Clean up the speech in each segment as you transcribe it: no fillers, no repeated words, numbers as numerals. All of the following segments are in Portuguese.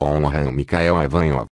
Honra Mikhail Ivanov.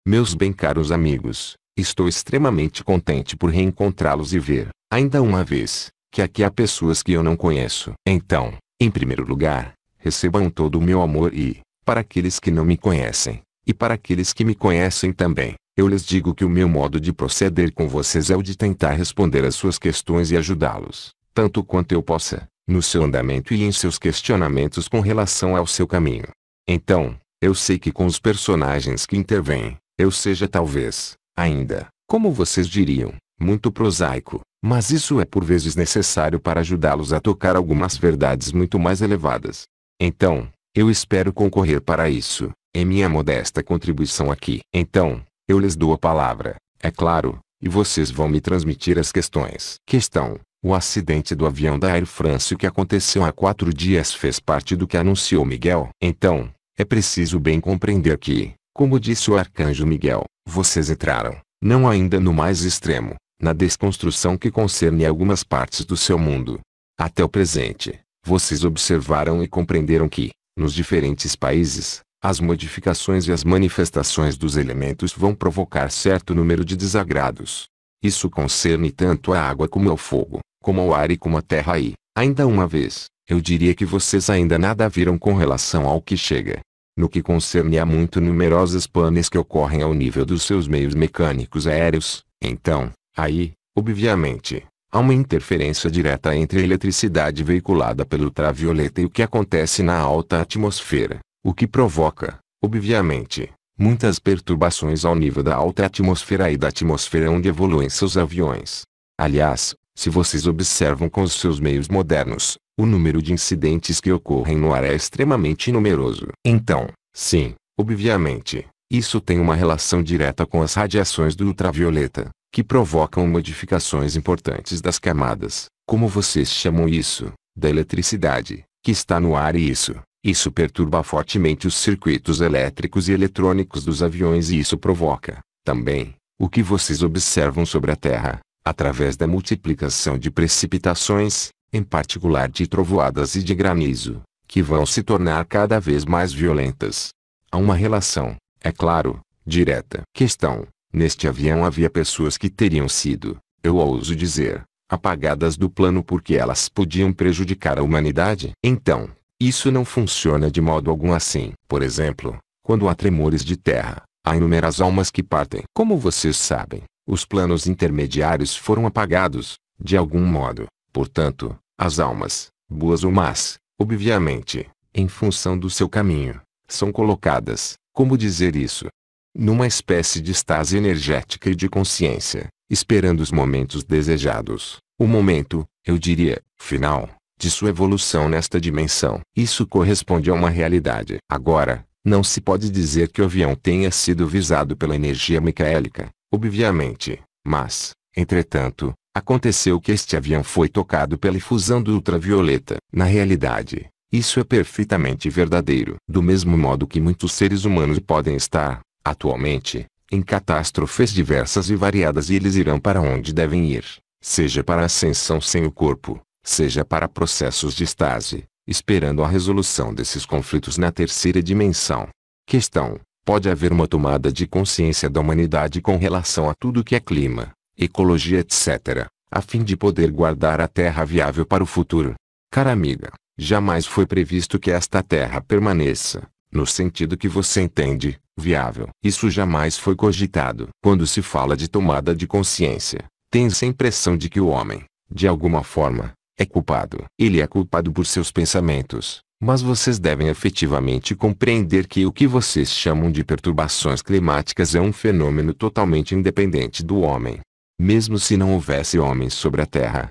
Meus bem caros amigos, estou extremamente contente por reencontrá-los e ver, ainda uma vez, que aqui há pessoas que eu não conheço. Então, em primeiro lugar, recebam todo o meu amor e, para aqueles que não me conhecem, e para aqueles que me conhecem também, eu lhes digo que o meu modo de proceder com vocês é o de tentar responder às suas questões e ajudá-los, tanto quanto eu possa, no seu andamento e em seus questionamentos com relação ao seu caminho. Então, eu sei que com os personagens que intervêm, eu seja talvez, ainda, como vocês diriam, muito prosaico, mas isso é por vezes necessário para ajudá-los a tocar algumas verdades muito mais elevadas. Então, eu espero concorrer para isso, em minha modesta contribuição aqui. Então, eu lhes dou a palavra, é claro, e vocês vão me transmitir as questões. Questão: o acidente do avião da Air France que aconteceu há 4 dias fez parte do que anunciou Miguel. Então, é preciso bem compreender que, como disse o arcanjo Miguel, vocês entraram, não ainda no mais extremo, na desconstrução que concerne algumas partes do seu mundo. Até o presente, vocês observaram e compreenderam que, nos diferentes países, as modificações e as manifestações dos elementos vão provocar certo número de desagrados. Isso concerne tanto a água como ao fogo, como ao ar e como à terra e, ainda uma vez, eu diria que vocês ainda nada viram com relação ao que chega. No que concerne a muito numerosas panes que ocorrem ao nível dos seus meios mecânicos aéreos, então, aí, obviamente, há uma interferência direta entre a eletricidade veiculada pelo ultravioleta e o que acontece na alta atmosfera, o que provoca, obviamente, muitas perturbações ao nível da alta atmosfera e da atmosfera onde evoluem seus aviões. Aliás, se vocês observam com os seus meios modernos, o número de incidentes que ocorrem no ar é extremamente numeroso. Então, sim, obviamente, isso tem uma relação direta com as radiações do ultravioleta, que provocam modificações importantes das camadas, como vocês chamam isso, da eletricidade, que está no ar e isso perturba fortemente os circuitos elétricos e eletrônicos dos aviões e isso provoca, também, o que vocês observam sobre a Terra, através da multiplicação de precipitações, em particular de trovoadas e de granizo, que vão se tornar cada vez mais violentas. Há uma relação, é claro, direta. Questão: neste avião havia pessoas que teriam sido, eu ouso dizer, apagadas do plano porque elas podiam prejudicar a humanidade? Então, isso não funciona de modo algum assim. Por exemplo, quando há tremores de terra, há inúmeras almas que partem. Como vocês sabem, os planos intermediários foram apagados, de algum modo. Portanto, as almas, boas ou más, obviamente, em função do seu caminho, são colocadas, como dizer isso, numa espécie de estase energética e de consciência, esperando os momentos desejados. O momento, eu diria, final, de sua evolução nesta dimensão. Isso corresponde a uma realidade. Agora, não se pode dizer que o avião tenha sido visado pela energia micaélica, obviamente, mas, entretanto, aconteceu que este avião foi tocado pela efusão do ultravioleta. Na realidade, isso é perfeitamente verdadeiro. Do mesmo modo que muitos seres humanos podem estar, atualmente, em catástrofes diversas e variadas e eles irão para onde devem ir, seja para a ascensão sem o corpo, seja para processos de estase, esperando a resolução desses conflitos na terceira dimensão. Questão: pode haver uma tomada de consciência da humanidade com relação a tudo que é clima, ecologia etc., a fim de poder guardar a Terra viável para o futuro? Cara amiga, jamais foi previsto que esta Terra permaneça, no sentido que você entende, viável. Isso jamais foi cogitado. Quando se fala de tomada de consciência, tem-se a impressão de que o homem, de alguma forma, é culpado. Ele é culpado por seus pensamentos, mas vocês devem efetivamente compreender que o que vocês chamam de perturbações climáticas é um fenômeno totalmente independente do homem. Mesmo se não houvesse homens sobre a Terra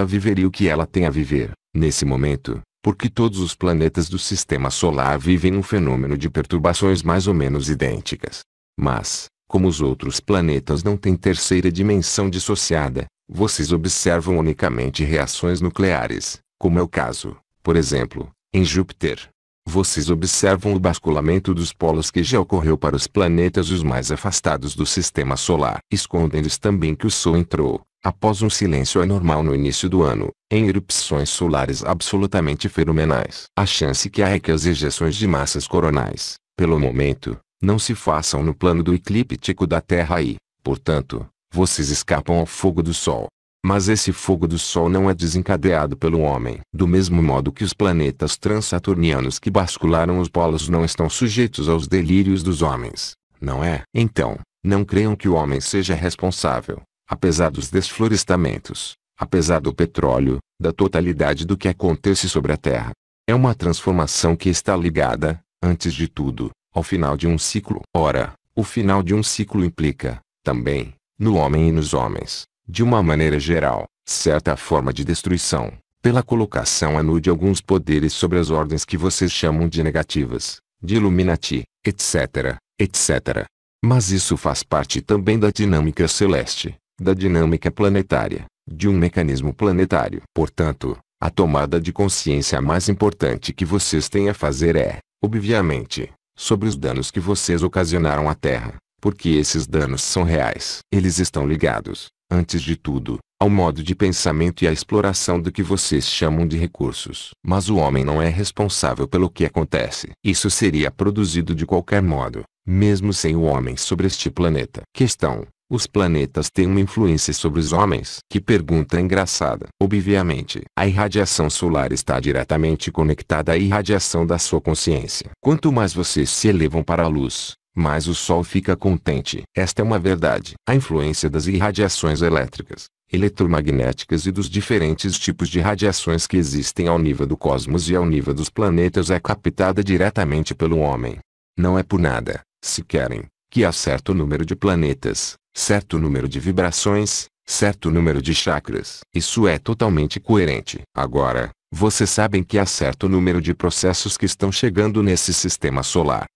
viveria o que ela tem a viver, nesse momento, porque todos os planetas do Sistema Solar vivem um fenômeno de perturbações mais ou menos idênticas. Mas, como os outros planetas não têm terceira dimensão dissociada, vocês observam unicamente reações nucleares, como é o caso, por exemplo, em Júpiter. Vocês observam o basculamento dos polos que já ocorreu para os planetas os mais afastados do Sistema Solar. Escondem-eles também que o Sol entrou, após um silêncio anormal no início do ano, em erupções solares absolutamente fenomenais. A chance que há é que as ejeções de massas coronais, Pelo momento, não se façam no plano do eclíptico da Terra e, portanto, vocês escapam ao fogo do Sol. Mas esse fogo do Sol não é desencadeado pelo homem. Do mesmo modo que os planetas transaturnianos que bascularam os polos não estão sujeitos aos delírios dos homens, não é? Então, não creiam que o homem seja responsável, apesar dos desflorestamentos, apesar do petróleo, da totalidade do que acontece sobre a Terra. É uma transformação que está ligada, antes de tudo, ao final de um ciclo. Ora, o final de um ciclo implica, também, no homem e nos homens, de uma maneira geral, certa forma de destruição, pela colocação a nu de alguns poderes sobre as ordens que vocês chamam de negativas, de Illuminati, etc., etc. Mas isso faz parte também da dinâmica celeste, da dinâmica planetária, de um mecanismo planetário. Portanto, a tomada de consciência mais importante que vocês têm a fazer é, obviamente, sobre os danos que vocês ocasionaram à Terra, porque esses danos são reais. Eles estão ligados, antes de tudo, ao modo de pensamento e à exploração do que vocês chamam de recursos. Mas o homem não é responsável pelo que acontece. Isso seria produzido de qualquer modo, mesmo sem o homem sobre este planeta. Questão: os planetas têm uma influência sobre os homens? Que pergunta engraçada. Obviamente, a irradiação solar está diretamente conectada à irradiação da sua consciência. Quanto mais vocês se elevam para a luz, mais o Sol fica contente. Esta é uma verdade. A influência das irradiações elétricas, eletromagnéticas e dos diferentes tipos de radiações que existem ao nível do cosmos e ao nível dos planetas é captada diretamente pelo homem. Não é por nada, se querem, que há certo número de planetas, certo número de vibrações, certo número de chakras. Isso é totalmente coerente. Agora, vocês sabem que há certo número de processos que estão chegando nesse sistema solar.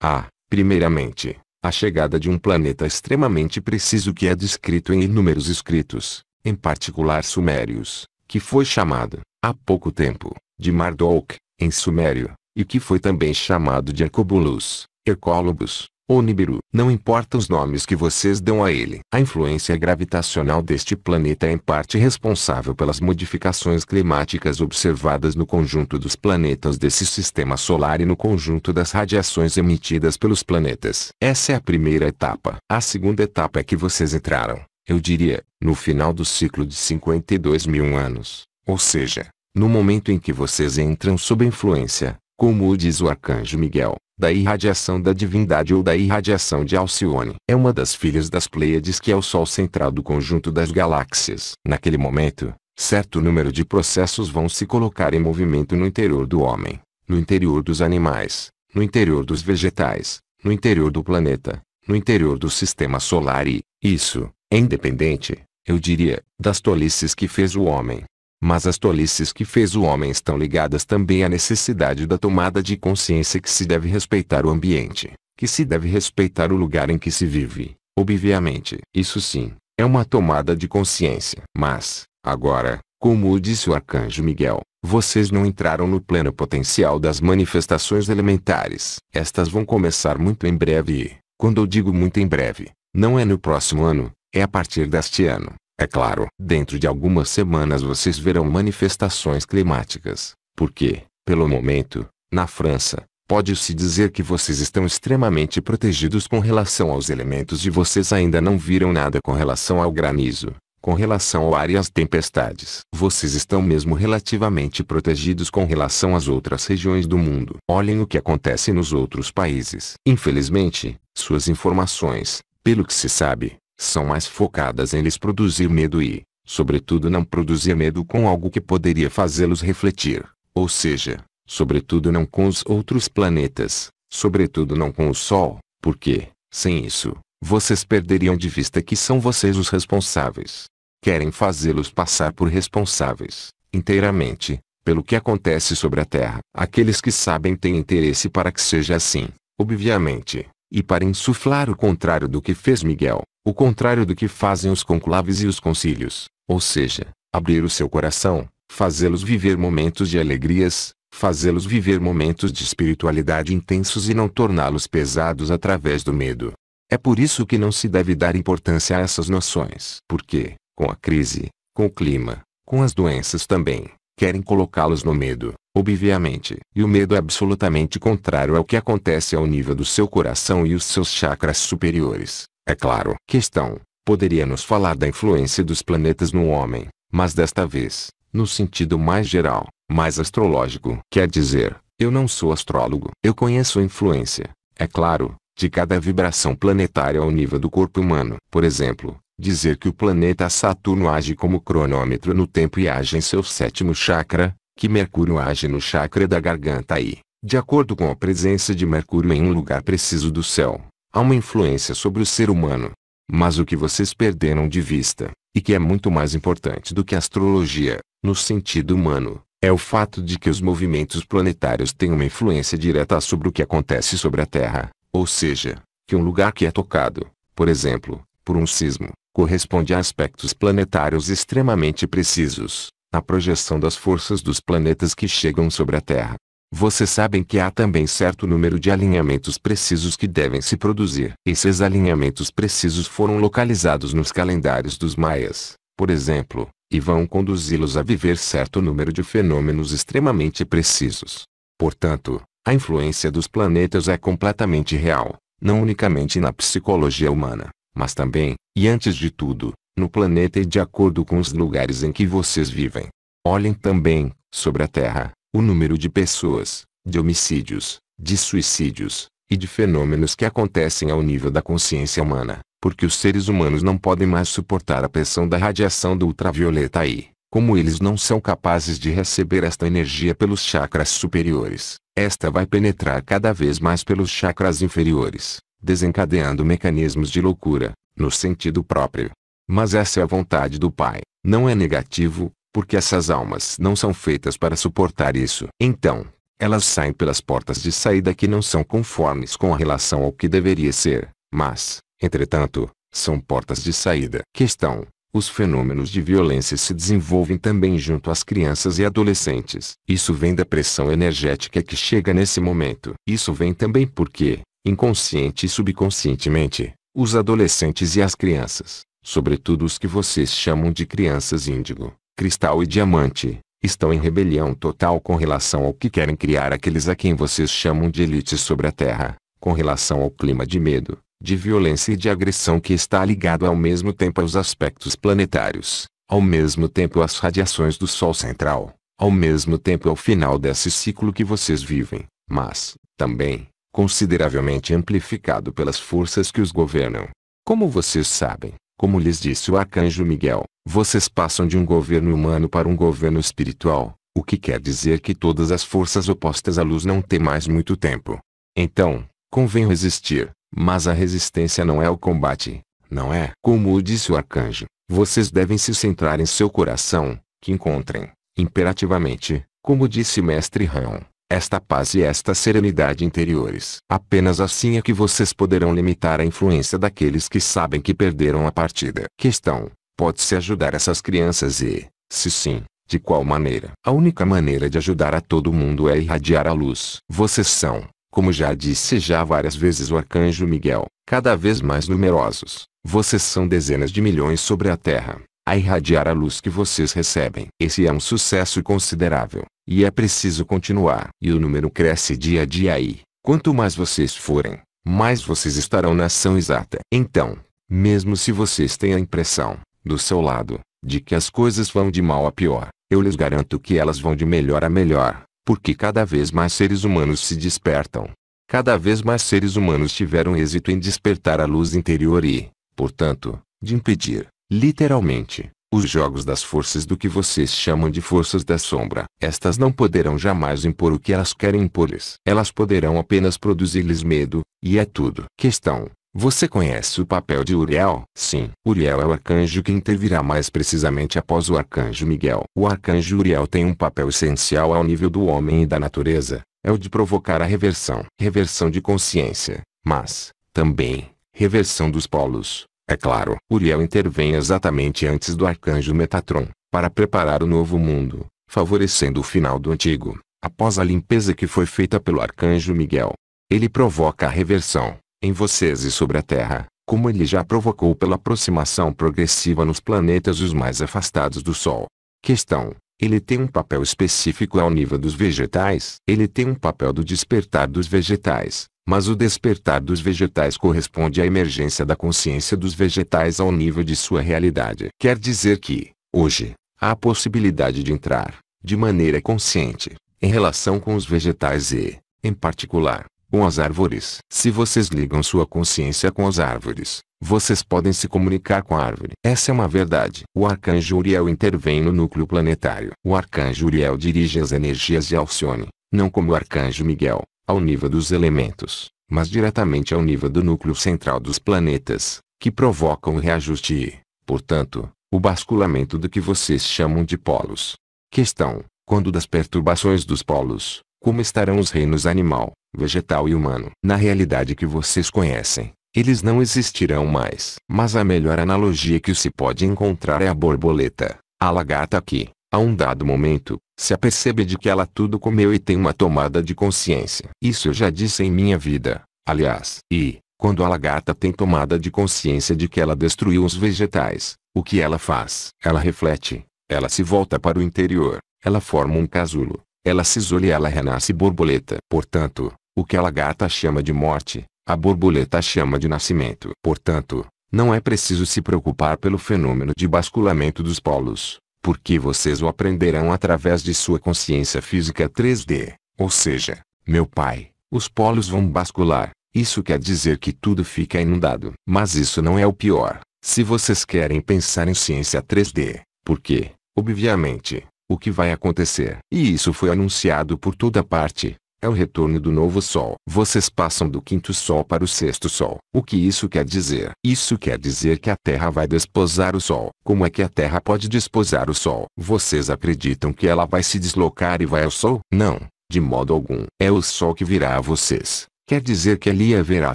Primeiramente, a chegada de um planeta extremamente preciso que é descrito em inúmeros escritos, em particular sumérios, que foi chamado, há pouco tempo, de Marduk, em sumério, e que foi também chamado de Hercobulus, Hercólobus, ou Nibiru. Não importa os nomes que vocês dão a ele. A influência gravitacional deste planeta é em parte responsável pelas modificações climáticas observadas no conjunto dos planetas desse sistema solar e no conjunto das radiações emitidas pelos planetas. Essa é a primeira etapa. A segunda etapa é que vocês entraram, eu diria, no final do ciclo de 52 mil anos. Ou seja, no momento em que vocês entram sob a influência, como diz o arcanjo Miguel, da irradiação da divindade ou da irradiação de Alcione. É uma das filhas das Pleiades que é o Sol central do conjunto das galáxias. Naquele momento, certo número de processos vão se colocar em movimento no interior do homem, no interior dos animais, no interior dos vegetais, no interior do planeta, no interior do sistema solar e, isso, é independente, eu diria, das tolices que fez o homem. Mas as tolices que fez o homem estão ligadas também à necessidade da tomada de consciência que se deve respeitar o ambiente, que se deve respeitar o lugar em que se vive. Obviamente, isso sim, é uma tomada de consciência. Mas, agora, como disse o arcanjo Miguel, vocês não entraram no pleno potencial das manifestações elementares. Estas vão começar muito em breve e, quando eu digo muito em breve, não é no próximo ano, é a partir deste ano. É claro, dentro de algumas semanas vocês verão manifestações climáticas, porque, pelo momento, na França, pode-se dizer que vocês estão extremamente protegidos com relação aos elementos e vocês ainda não viram nada com relação ao granizo, com relação ao ar e às tempestades. Vocês estão mesmo relativamente protegidos com relação às outras regiões do mundo. Olhem o que acontece nos outros países. Infelizmente, suas informações, pelo que se sabe, são mais focadas em lhes produzir medo e, sobretudo, não produzir medo com algo que poderia fazê-los refletir, ou seja, sobretudo não com os outros planetas, sobretudo não com o Sol, porque, sem isso, vocês perderiam de vista que são vocês os responsáveis. Querem fazê-los passar por responsáveis, inteiramente, pelo que acontece sobre a Terra. Aqueles que sabem têm interesse para que seja assim, obviamente, e para insuflar o contrário do que fez Miguel. O contrário do que fazem os conclaves e os concílios, ou seja, abrir o seu coração, fazê-los viver momentos de alegrias, fazê-los viver momentos de espiritualidade intensos e não torná-los pesados através do medo. É por isso que não se deve dar importância a essas noções. Porque, com a crise, com o clima, com as doenças também, querem colocá-los no medo, obviamente. E o medo é absolutamente contrário ao que acontece ao nível do seu coração e os seus chakras superiores. É claro. Questão: poderíamos falar da influência dos planetas no homem, mas desta vez, no sentido mais geral, mais astrológico. Quer dizer, eu não sou astrólogo. Eu conheço a influência, é claro, de cada vibração planetária ao nível do corpo humano. Por exemplo, dizer que o planeta Saturno age como cronômetro no tempo e age em seu sétimo chakra, que Mercúrio age no chakra da garganta e, de acordo com a presença de Mercúrio em um lugar preciso do céu, há uma influência sobre o ser humano. Mas o que vocês perderam de vista, e que é muito mais importante do que a astrologia, no sentido humano, é o fato de que os movimentos planetários têm uma influência direta sobre o que acontece sobre a Terra, ou seja, que um lugar que é tocado, por exemplo, por um sismo, corresponde a aspectos planetários extremamente precisos, na projeção das forças dos planetas que chegam sobre a Terra. Vocês sabem que há também certo número de alinhamentos precisos que devem se produzir. Esses alinhamentos precisos foram localizados nos calendários dos maias, por exemplo, e vão conduzi-los a viver certo número de fenômenos extremamente precisos. Portanto, a influência dos planetas é completamente real, não unicamente na psicologia humana, mas também, e antes de tudo, no planeta e de acordo com os lugares em que vocês vivem. Olhem também, sobre a Terra, o número de pessoas, de homicídios, de suicídios, e de fenômenos que acontecem ao nível da consciência humana, porque os seres humanos não podem mais suportar a pressão da radiação do ultravioleta e, como eles não são capazes de receber esta energia pelos chakras superiores, esta vai penetrar cada vez mais pelos chakras inferiores, desencadeando mecanismos de loucura, no sentido próprio. Mas essa é a vontade do Pai, não é negativo, porque essas almas não são feitas para suportar isso. Então, elas saem pelas portas de saída que não são conformes com a relação ao que deveria ser, mas, entretanto, são portas de saída. Questão: os fenômenos de violência se desenvolvem também junto às crianças e adolescentes. Isso vem da pressão energética que chega nesse momento. Isso vem também porque, inconsciente e subconscientemente, os adolescentes e as crianças, sobretudo os que vocês chamam de crianças índigo, cristal e diamante, estão em rebelião total com relação ao que querem criar aqueles a quem vocês chamam de elites sobre a Terra, com relação ao clima de medo, de violência e de agressão que está ligado ao mesmo tempo aos aspectos planetários, ao mesmo tempo às radiações do Sol central, ao mesmo tempo ao final desse ciclo que vocês vivem, mas, também, consideravelmente amplificado pelas forças que os governam. Como vocês sabem, como lhes disse o Arcanjo Miguel, vocês passam de um governo humano para um governo espiritual, o que quer dizer que todas as forças opostas à luz não têm mais muito tempo. Então, convém resistir, mas a resistência não é o combate, não é? Como disse o Arcanjo, vocês devem se centrar em seu coração, que encontrem, imperativamente, como disse Mestre Raon, esta paz e esta serenidade interiores. Apenas assim é que vocês poderão limitar a influência daqueles que sabem que perderam a partida. Questão: pode-se ajudar essas crianças e, se sim, de qual maneira? A única maneira de ajudar a todo mundo é irradiar a luz. Vocês são, como já disse várias vezes o Arcanjo Miguel, cada vez mais numerosos. Vocês são dezenas de milhões sobre a Terra, a irradiar a luz que vocês recebem. Esse é um sucesso considerável, e é preciso continuar. E o número cresce dia a dia e, quanto mais vocês forem, mais vocês estarão na ação exata. Então, mesmo se vocês têm a impressão, do seu lado, de que as coisas vão de mal a pior, eu lhes garanto que elas vão de melhor a melhor, porque cada vez mais seres humanos se despertam. Cada vez mais seres humanos tiveram êxito em despertar a luz interior e, portanto, de impedir, literalmente, os jogos das forças do que vocês chamam de forças da sombra. Estas não poderão jamais impor o que elas querem impor-lhes. Elas poderão apenas produzir-lhes medo, e é tudo. Questão: você conhece o papel de Uriel? Sim. Uriel é o arcanjo que intervirá mais precisamente após o Arcanjo Miguel. O Arcanjo Uriel tem um papel essencial ao nível do homem e da natureza, é o de provocar a reversão. Reversão de consciência, mas, também, reversão dos polos. É claro, Uriel intervém exatamente antes do Arcanjo Metatron, para preparar o novo mundo, favorecendo o final do antigo, após a limpeza que foi feita pelo Arcanjo Miguel. Ele provoca a reversão, em vocês e sobre a Terra, como ele já provocou pela aproximação progressiva nos planetas os mais afastados do Sol. Questão: Ele tem um papel específico ao nível dos vegetais. Ele tem um papel do despertar dos vegetais. Mas o despertar dos vegetais corresponde à emergência da consciência dos vegetais ao nível de sua realidade. Quer dizer que, hoje, há a possibilidade de entrar, de maneira consciente, em relação com os vegetais e, em particular, com as árvores. Se vocês ligam sua consciência com as árvores, vocês podem se comunicar com a árvore. Essa é uma verdade. O arcanjo Uriel intervém no núcleo planetário. O arcanjo Uriel dirige as energias de Alcione, não como o arcanjo Miguel, ao nível dos elementos, mas diretamente ao nível do núcleo central dos planetas, que provocam o reajuste e, portanto, o basculamento do que vocês chamam de polos. Questão: quando das perturbações dos polos, como estarão os reinos animal, vegetal e humano? Na realidade que vocês conhecem, eles não existirão mais. Mas a melhor analogia que se pode encontrar é a borboleta, a lagarta que, a um dado momento, se apercebe de que ela tudo comeu e tem uma tomada de consciência. Isso eu já disse em minha vida, aliás. E, quando a lagarta tem tomada de consciência de que ela destruiu os vegetais, o que ela faz? Ela reflete, ela se volta para o interior, ela forma um casulo, ela se isola e ela renasce borboleta. Portanto, o que a lagarta chama de morte, a borboleta chama de nascimento. Portanto, não é preciso se preocupar pelo fenômeno de basculamento dos polos, porque vocês o aprenderão através de sua consciência física 3D. Ou seja, meu pai, os polos vão bascular. Isso quer dizer que tudo fica inundado. Mas isso não é o pior. Se vocês querem pensar em ciência 3D, porque, obviamente, o que vai acontecer, e isso foi anunciado por toda parte, é o retorno do novo Sol. Vocês passam do quinto Sol para o sexto Sol. O que isso quer dizer? Isso quer dizer que a Terra vai desposar o Sol. Como é que a Terra pode desposar o Sol? Vocês acreditam que ela vai se deslocar e vai ao Sol? Não, de modo algum. É o Sol que virá a vocês. Quer dizer que ali haverá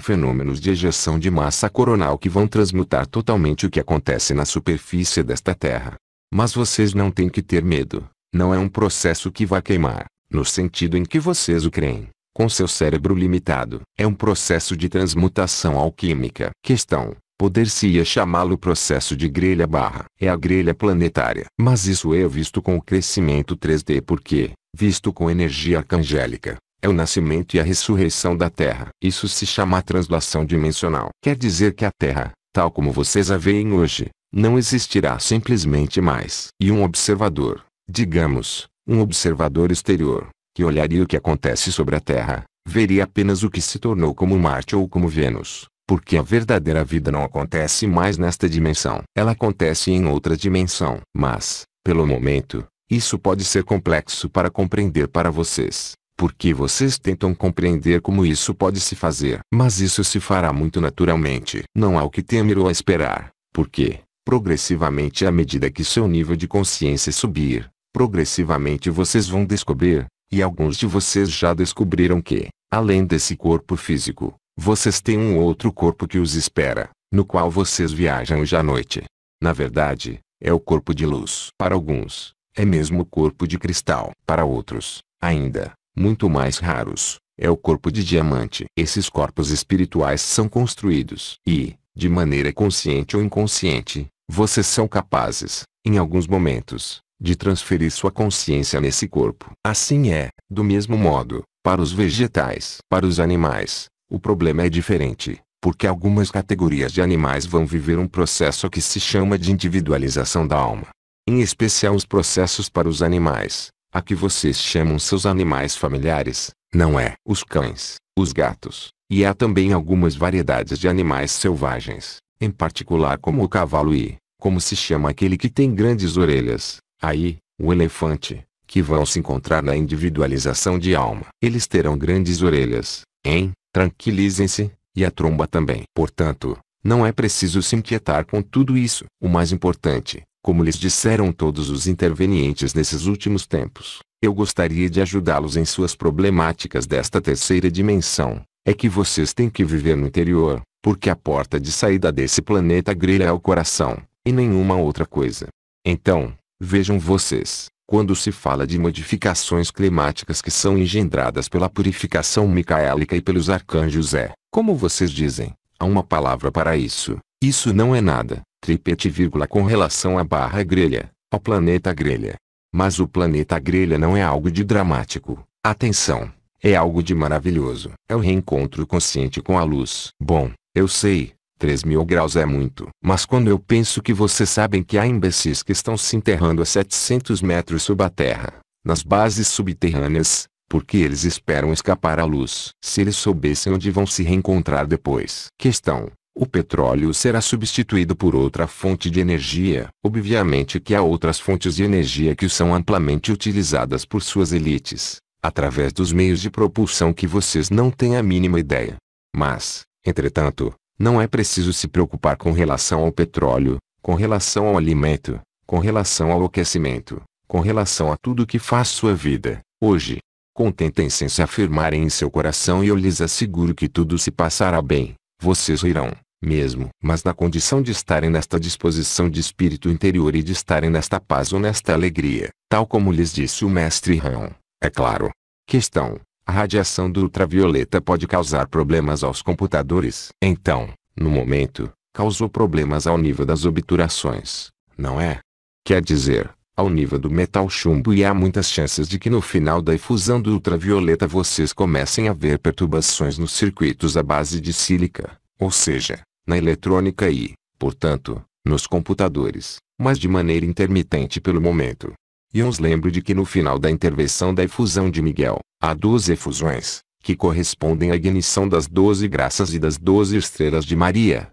fenômenos de ejeção de massa coronal que vão transmutar totalmente o que acontece na superfície desta Terra. Mas vocês não têm que ter medo. Não é um processo que vai queimar, no sentido em que vocês o creem, com seu cérebro limitado. É um processo de transmutação alquímica. Questão: poder-se-ia chamá-lo processo de grelha barra. É a grelha planetária. Mas isso é visto com o crescimento 3D porque, visto com energia arcangélica, é o nascimento e a ressurreição da Terra. Isso se chama translação dimensional. Quer dizer que a Terra, tal como vocês a veem hoje, não existirá simplesmente mais. E um observador, digamos, um observador exterior, que olharia o que acontece sobre a Terra, veria apenas o que se tornou como Marte ou como Vênus, porque a verdadeira vida não acontece mais nesta dimensão. Ela acontece em outra dimensão. Mas, pelo momento, isso pode ser complexo para compreender para vocês, porque vocês tentam compreender como isso pode se fazer. Mas isso se fará muito naturalmente. Não há o que temer ou a esperar, porque, progressivamente à medida que seu nível de consciência subir, progressivamente vocês vão descobrir, e alguns de vocês já descobriram que, além desse corpo físico, vocês têm um outro corpo que os espera, no qual vocês viajam hoje à noite. Na verdade, é o corpo de luz. Para alguns, é mesmo o corpo de cristal. Para outros, ainda, muito mais raros, é o corpo de diamante. Esses corpos espirituais são construídos e, de maneira consciente ou inconsciente, vocês são capazes, em alguns momentos, de transferir sua consciência nesse corpo. Assim é, do mesmo modo, para os vegetais. Para os animais, o problema é diferente, porque algumas categorias de animais vão viver um processo que se chama de individualização da alma. Em especial os processos para os animais, a que vocês chamam seus animais familiares, não é? Os cães, os gatos, e há também algumas variedades de animais selvagens, em particular como o cavalo e, como se chama aquele que tem grandes orelhas, aí, o elefante, que vão se encontrar na individualização de alma. Eles terão grandes orelhas, hein? Tranquilizem-se, e a tromba também. Portanto, não é preciso se inquietar com tudo isso. O mais importante, como lhes disseram todos os intervenientes nesses últimos tempos, eu gostaria de ajudá-los em suas problemáticas desta terceira dimensão, é que vocês têm que viver no interior, porque a porta de saída desse planeta grelha é o coração, e nenhuma outra coisa. Então, vejam vocês, quando se fala de modificações climáticas que são engendradas pela purificação micaélica e pelos arcanjos como vocês dizem, há uma palavra para isso. Isso não é nada, tripete vírgula com relação à barra grelha, ao planeta grelha. Mas o planeta grelha não é algo de dramático. Atenção! É algo de maravilhoso. É o reencontro consciente com a luz. Bom, eu sei, 3.000 graus é muito. Mas quando eu penso que vocês sabem que há imbecis que estão se enterrando a 700 metros sob a terra, nas bases subterrâneas, porque eles esperam escapar à luz. Se eles soubessem onde vão se reencontrar depois. Questão: o petróleo será substituído por outra fonte de energia. Obviamente que há outras fontes de energia que são amplamente utilizadas por suas elites, através dos meios de propulsão que vocês não têm a mínima ideia. Mas, entretanto, não é preciso se preocupar com relação ao petróleo, com relação ao alimento, com relação ao aquecimento, com relação a tudo que faz sua vida, hoje. Contentem-se em se afirmarem em seu coração e eu lhes asseguro que tudo se passará bem. Vocês rirão, mesmo, mas na condição de estarem nesta disposição de espírito interior e de estarem nesta paz ou nesta alegria, tal como lhes disse o mestre Rão, é claro. Questão: a radiação do ultravioleta pode causar problemas aos computadores? Então, no momento, causou problemas ao nível das obturações, não é? Quer dizer, ao nível do metal chumbo, e há muitas chances de que no final da efusão do ultravioleta vocês comecem a ver perturbações nos circuitos à base de sílica, ou seja, na eletrônica e, portanto, nos computadores, mas de maneira intermitente pelo momento. E os lembro de que no final da intervenção da efusão de Miguel, há 12 efusões, que correspondem à ignição das 12 graças e das 12 estrelas de Maria.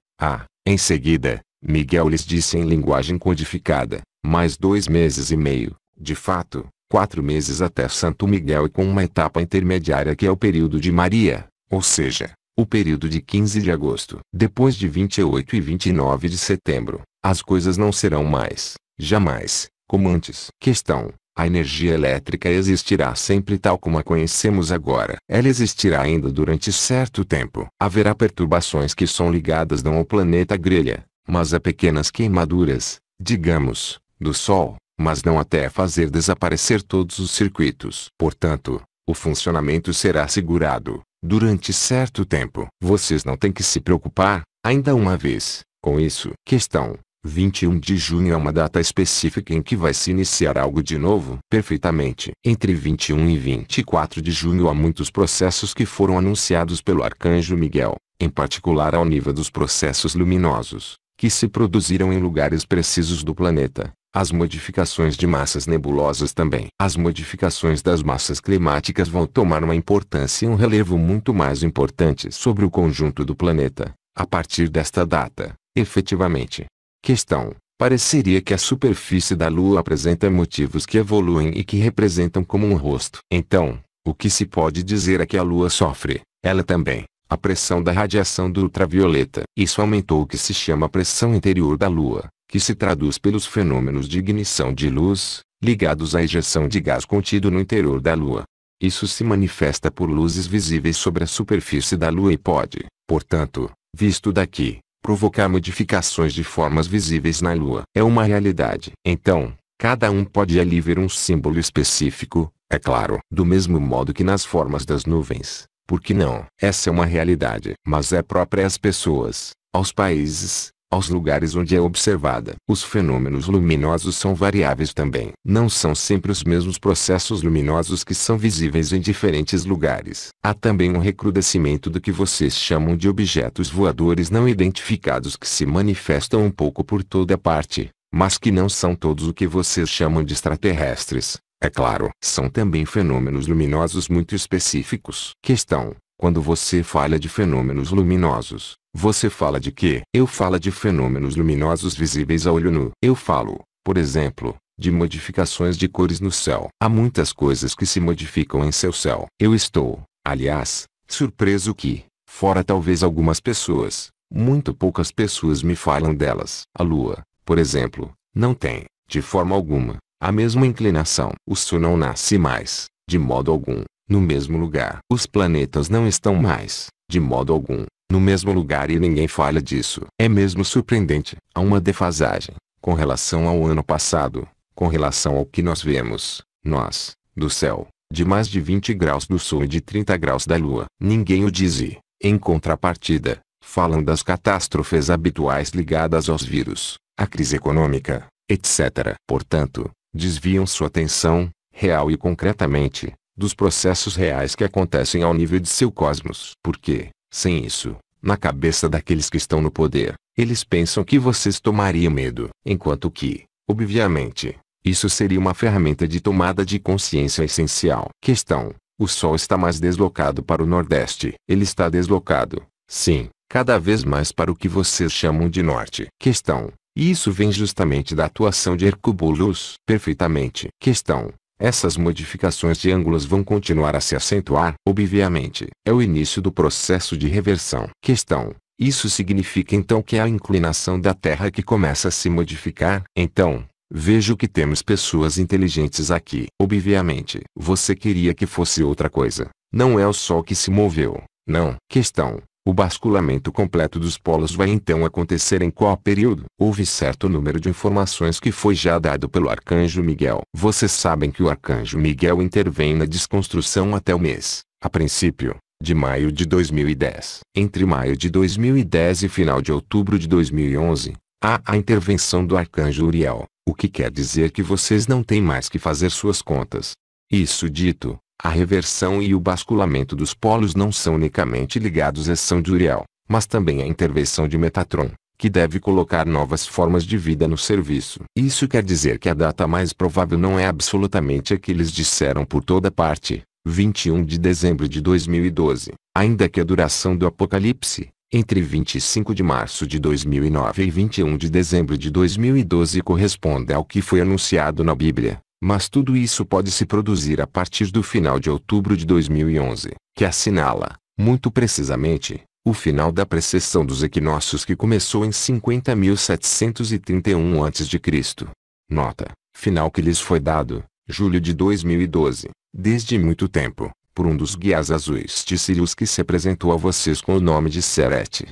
Em seguida, Miguel lhes disse em linguagem codificada: mais 2 meses e meio, de fato, 4 meses até Santo Miguel, e com uma etapa intermediária que é o período de Maria, ou seja, o período de 15 de agosto. Depois de 28 e 29 de setembro, as coisas não serão mais, jamais, como antes. Questão: a energia elétrica existirá sempre tal como a conhecemos agora. Ela existirá ainda durante certo tempo. Haverá perturbações que são ligadas não ao planeta grelha, mas a pequenas queimaduras, digamos, do Sol, mas não até fazer desaparecer todos os circuitos. Portanto, o funcionamento será assegurado, durante certo tempo. Vocês não têm que se preocupar, ainda uma vez, com isso. Questão: 21 de junho é uma data específica em que vai se iniciar algo de novo? Perfeitamente. Entre 21 e 24 de junho há muitos processos que foram anunciados pelo Arcanjo Miguel, em particular ao nível dos processos luminosos, que se produziram em lugares precisos do planeta. As modificações de massas nebulosas também. As modificações das massas climáticas vão tomar uma importância e um relevo muito mais importante sobre o conjunto do planeta, a partir desta data, efetivamente. Questão: pareceria que a superfície da Lua apresenta motivos que evoluem e que representam como um rosto. Então, o que se pode dizer é que a Lua sofre, ela também, a pressão da radiação do ultravioleta. Isso aumentou o que se chama pressão interior da Lua, que se traduz pelos fenômenos de ignição de luz, ligados à ejeção de gás contido no interior da Lua. Isso se manifesta por luzes visíveis sobre a superfície da Lua e pode, portanto, visto daqui, provocar modificações de formas visíveis na Lua. É uma realidade. Então, cada um pode ali ver um símbolo específico, é claro, do mesmo modo que nas formas das nuvens. Por que não? Essa é uma realidade. Mas é própria às pessoas, aos países, aos lugares onde é observada. Os fenômenos luminosos são variáveis também. Não são sempre os mesmos processos luminosos que são visíveis em diferentes lugares. Há também um recrudescimento do que vocês chamam de objetos voadores não identificados que se manifestam um pouco por toda parte, mas que não são todos o que vocês chamam de extraterrestres. É claro, são também fenômenos luminosos muito específicos. Questão: quando você fala de fenômenos luminosos, você fala de quê? Eu falo de fenômenos luminosos visíveis a olho nu. Eu falo, por exemplo, de modificações de cores no céu. Há muitas coisas que se modificam em seu céu. Eu estou, aliás, surpreso que, fora talvez algumas pessoas, muito poucas pessoas me falam delas. A Lua, por exemplo, não tem, de forma alguma, a mesma inclinação. O Sol não nasce mais, de modo algum, no mesmo lugar. Os planetas não estão mais, de modo algum, no mesmo lugar, e ninguém fala disso. É mesmo surpreendente. Há uma defasagem, com relação ao ano passado, com relação ao que nós vemos, nós, do céu, de mais de 20 graus do Sol e de 30 graus da Lua. Ninguém o diz e, em contrapartida, falam das catástrofes habituais ligadas aos vírus, à crise econômica, etc. Portanto, desviam sua atenção, real e concretamente, dos processos reais que acontecem ao nível de seu cosmos. Porque, sem isso, na cabeça daqueles que estão no poder, eles pensam que vocês tomariam medo. Enquanto que, obviamente, isso seria uma ferramenta de tomada de consciência essencial. Questão: o Sol está mais deslocado para o Nordeste. Ele está deslocado, sim, cada vez mais para o que vocês chamam de Norte. Questão: e isso vem justamente da atuação de Hercúbulos. Perfeitamente. Questão: essas modificações de ângulos vão continuar a se acentuar? Obviamente. É o início do processo de reversão. Questão: isso significa então que é a inclinação da Terra que começa a se modificar? Então, vejo que temos pessoas inteligentes aqui. Obviamente. Você queria que fosse outra coisa. Não é o Sol que se moveu. Não. Questão: o basculamento completo dos polos vai então acontecer em qual período? Houve certo número de informações que foi já dado pelo Arcanjo Miguel. Vocês sabem que o Arcanjo Miguel intervém na desconstrução até o mês, a princípio, de maio de 2010. Entre maio de 2010 e final de outubro de 2011, há a intervenção do Arcanjo Uriel, o que quer dizer que vocês não têm mais que fazer suas contas. Isso dito, a reversão e o basculamento dos polos não são unicamente ligados à ação de Uriel, mas também à intervenção de Metatron, que deve colocar novas formas de vida no serviço. Isso quer dizer que a data mais provável não é absolutamente a que eles disseram por toda parte, 21 de dezembro de 2012, ainda que a duração do Apocalipse, entre 25 de março de 2009 e 21 de dezembro de 2012 corresponda ao que foi anunciado na Bíblia. Mas tudo isso pode se produzir a partir do final de outubro de 2011, que assinala, muito precisamente, o final da precessão dos equinócios que começou em 50.731 a.C. Nota: final que lhes foi dado, julho de 2012, desde muito tempo, por um dos guias azuis de Sirius que se apresentou a vocês com o nome de Serete.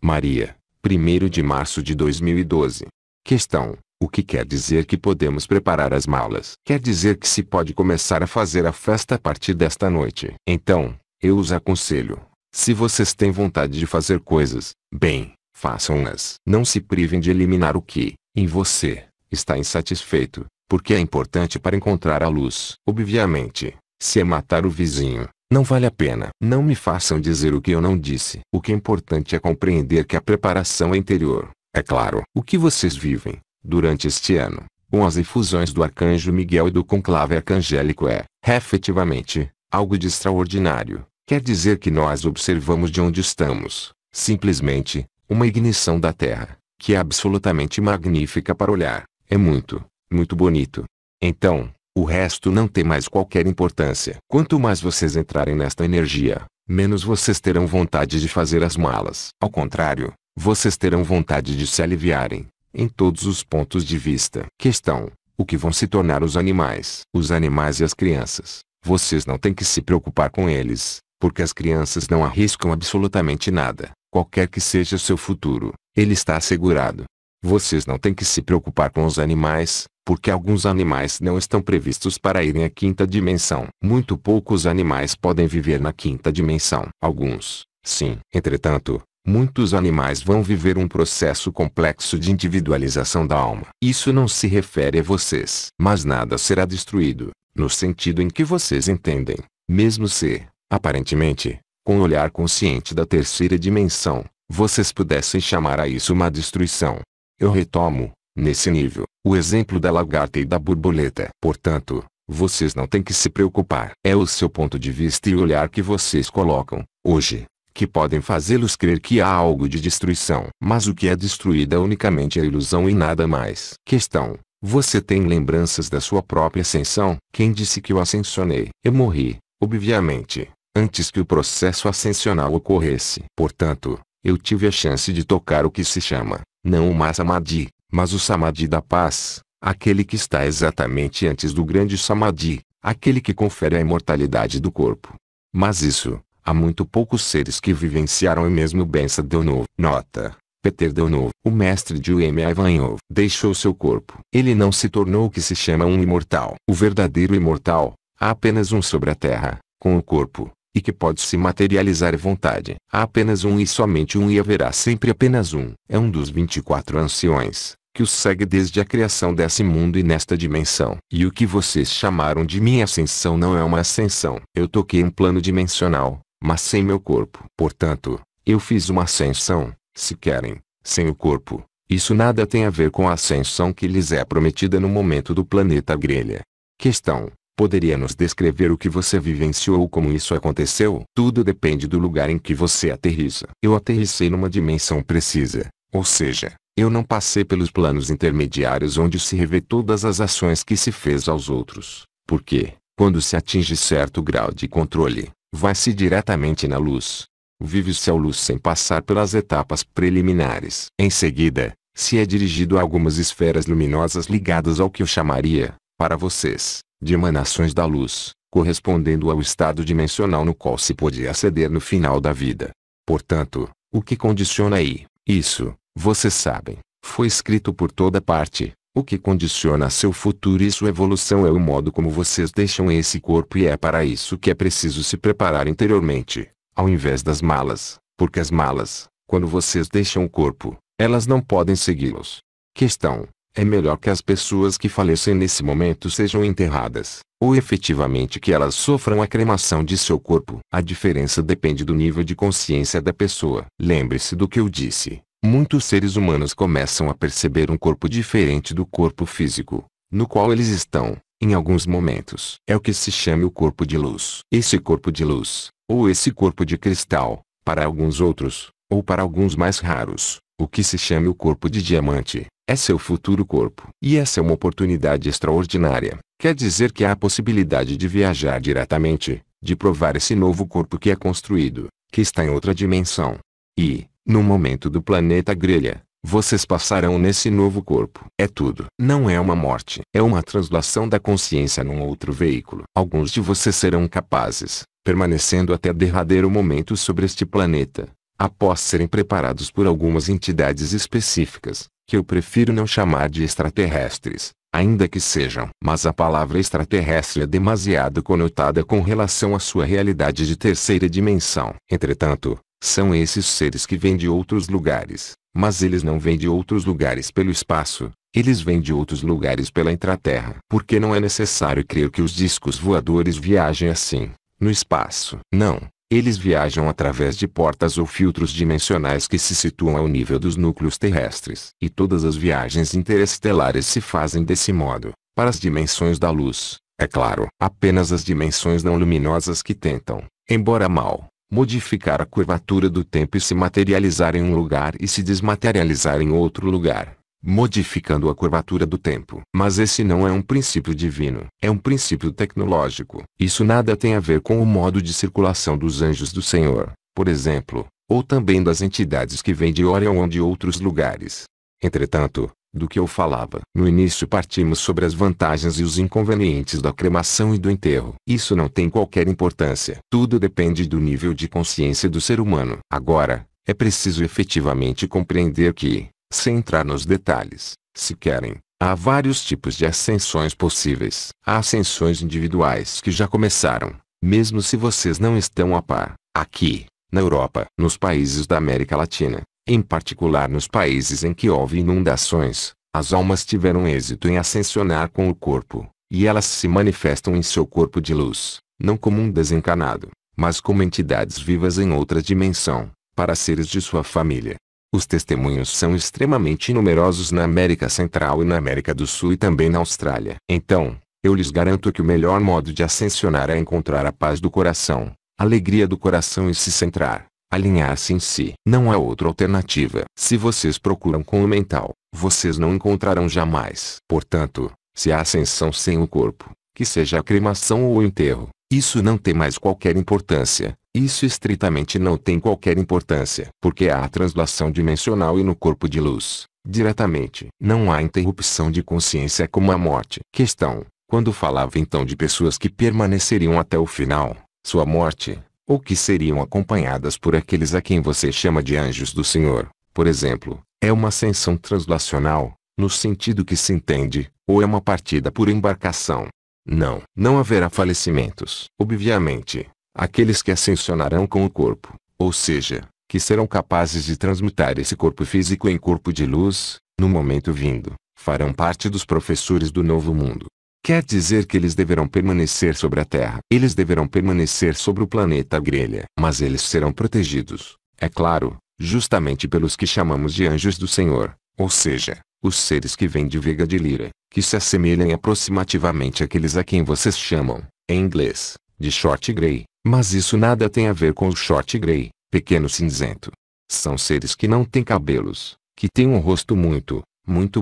Maria, 1º de março de 2012. Questão: o que quer dizer que podemos preparar as malas? Quer dizer que se pode começar a fazer a festa a partir desta noite. Então, eu os aconselho. Se vocês têm vontade de fazer coisas, bem, façam-nas. Não se privem de eliminar o que, em você, está insatisfeito, porque é importante para encontrar a luz. Obviamente, se é matar o vizinho, não vale a pena. Não me façam dizer o que eu não disse. O que é importante é compreender que a preparação é interior. É claro, o que vocês vivem durante este ano, com as efusões do Arcanjo Miguel e do conclave arcangélico efetivamente, algo de extraordinário. Quer dizer que nós observamos de onde estamos, simplesmente, uma ignição da Terra, que é absolutamente magnífica para olhar. É muito, muito bonito. Então, o resto não tem mais qualquer importância. Quanto mais vocês entrarem nesta energia, menos vocês terão vontade de fazer as malas. Ao contrário, vocês terão vontade de se aliviarem, em todos os pontos de vista. Questão: o que vão se tornar os animais? Os animais e as crianças. Vocês não têm que se preocupar com eles, porque as crianças não arriscam absolutamente nada. Qualquer que seja seu futuro, ele está assegurado. Vocês não têm que se preocupar com os animais, porque alguns animais não estão previstos para irem à quinta dimensão. Muito poucos animais podem viver na quinta dimensão. Alguns, sim. Entretanto, muitos animais vão viver um processo complexo de individualização da alma. Isso não se refere a vocês. Mas nada será destruído, no sentido em que vocês entendem, mesmo se, aparentemente, com o olhar consciente da terceira dimensão, vocês pudessem chamar a isso uma destruição. Eu retomo, nesse nível, o exemplo da lagarta e da borboleta. Portanto, vocês não têm que se preocupar. É o seu ponto de vista e o olhar que vocês colocam, hoje, que podem fazê-los crer que há algo de destruição. Mas o que é destruído é unicamente a ilusão e nada mais. Questão: você tem lembranças da sua própria ascensão? Quem disse que eu ascensionei? Eu morri, obviamente, antes que o processo ascensional ocorresse. Portanto, eu tive a chance de tocar o que se chama, não o Samadhi, mas o Samadhi da paz, aquele que está exatamente antes do grande Samadhi, aquele que confere a imortalidade do corpo. Mas isso, há muito poucos seres que vivenciaram e mesmo Bença Deonov. Nota: Peter Deonov, o mestre de Ueme Ivanov, deixou seu corpo. Ele não se tornou o que se chama um imortal. O verdadeiro imortal, há apenas um sobre a Terra, com o corpo, e que pode se materializar à vontade. Há apenas um e somente um e haverá sempre apenas um. É um dos 24 anciões, que os segue desde a criação desse mundo e nesta dimensão. E o que vocês chamaram de minha ascensão não é uma ascensão. Eu toquei um plano dimensional, mas sem meu corpo. Portanto, eu fiz uma ascensão, se querem, sem o corpo. Isso nada tem a ver com a ascensão que lhes é prometida no momento do planeta grelha. Questão: poderia nos descrever o que você vivenciou ou como isso aconteceu? Tudo depende do lugar em que você aterriza. Eu aterrissei numa dimensão precisa, ou seja, eu não passei pelos planos intermediários onde se revê todas as ações que se fez aos outros. Porque, quando se atinge certo grau de controle, vai-se diretamente na luz. Vive-se a luz sem passar pelas etapas preliminares. Em seguida, se é dirigido a algumas esferas luminosas ligadas ao que eu chamaria, para vocês, de emanações da luz, correspondendo ao estado dimensional no qual se pode aceder no final da vida. Portanto, o que condiciona aí, isso, vocês sabem, foi escrito por toda parte. O que condiciona seu futuro e sua evolução é o modo como vocês deixam esse corpo, e é para isso que é preciso se preparar interiormente, ao invés das malas, porque as malas, quando vocês deixam o corpo, elas não podem segui-los. Questão: é melhor que as pessoas que falecem nesse momento sejam enterradas, ou efetivamente que elas sofram a cremação de seu corpo? A diferença depende do nível de consciência da pessoa. Lembre-se do que eu disse. Muitos seres humanos começam a perceber um corpo diferente do corpo físico, no qual eles estão, em alguns momentos. É o que se chama o corpo de luz. Esse corpo de luz, ou esse corpo de cristal, para alguns outros, ou para alguns mais raros, o que se chama o corpo de diamante, é seu futuro corpo. E essa é uma oportunidade extraordinária. Quer dizer que há a possibilidade de viajar diretamente, de provar esse novo corpo que é construído, que está em outra dimensão. E, no momento do planeta grelha, vocês passarão nesse novo corpo. É tudo. Não é uma morte. É uma translação da consciência num outro veículo. Alguns de vocês serão capazes, permanecendo até derradeiro momento sobre este planeta, após serem preparados por algumas entidades específicas, que eu prefiro não chamar de extraterrestres, ainda que sejam. Mas a palavra extraterrestre é demasiado conotada com relação à sua realidade de terceira dimensão. Entretanto, são esses seres que vêm de outros lugares, mas eles não vêm de outros lugares pelo espaço, eles vêm de outros lugares pela intraterra. Porque não é necessário crer que os discos voadores viajem assim, no espaço. Não, eles viajam através de portas ou filtros dimensionais que se situam ao nível dos núcleos terrestres. E todas as viagens interestelares se fazem desse modo, para as dimensões da luz, é claro. Apenas as dimensões não luminosas que tentam, embora mal, modificar a curvatura do tempo e se materializar em um lugar e se desmaterializar em outro lugar, modificando a curvatura do tempo. Mas esse não é um princípio divino, é um princípio tecnológico. Isso nada tem a ver com o modo de circulação dos anjos do Senhor, por exemplo, ou também das entidades que vêm de Orion ou de outros lugares. Entretanto, do que eu falava no início, partimos sobre as vantagens e os inconvenientes da cremação e do enterro. Isso não tem qualquer importância. Tudo depende do nível de consciência do ser humano. Agora, é preciso efetivamente compreender que, sem entrar nos detalhes, se querem, há vários tipos de ascensões possíveis. Há ascensões individuais que já começaram, mesmo se vocês não estão a par, aqui, na Europa, nos países da América Latina. Em particular nos países em que houve inundações, as almas tiveram êxito em ascensionar com o corpo, e elas se manifestam em seu corpo de luz, não como um desencarnado, mas como entidades vivas em outra dimensão, para seres de sua família. Os testemunhos são extremamente numerosos na América Central e na América do Sul e também na Austrália. Então, eu lhes garanto que o melhor modo de ascensionar é encontrar a paz do coração, a alegria do coração e se centrar. Alinhar-se em si. Não há outra alternativa. Se vocês procuram com o mental, vocês não encontrarão jamais. Portanto, se há ascensão sem o corpo, que seja a cremação ou o enterro, isso não tem mais qualquer importância. Isso estritamente não tem qualquer importância. Porque há a translação dimensional e no corpo de luz, diretamente. Não há interrupção de consciência como a morte. Questão: quando falava então de pessoas que permaneceriam até o final, sua morte, ou que seriam acompanhadas por aqueles a quem você chama de anjos do Senhor, por exemplo, é uma ascensão translacional, no sentido que se entende, ou é uma partida por embarcação? Não haverá falecimentos. Obviamente, aqueles que ascensionarão com o corpo, ou seja, que serão capazes de transmutar esse corpo físico em corpo de luz, no momento vindo, farão parte dos professores do novo mundo. Quer dizer que eles deverão permanecer sobre a Terra. Eles deverão permanecer sobre o planeta Grelha. Mas eles serão protegidos, é claro, justamente pelos que chamamos de anjos do Senhor, ou seja, os seres que vêm de Vega de Lira, que se assemelham aproximativamente àqueles a quem vocês chamam, em inglês, de Short Grey. Mas isso nada tem a ver com o Short Grey, pequeno cinzento. São seres que não têm cabelos, que têm um rosto muito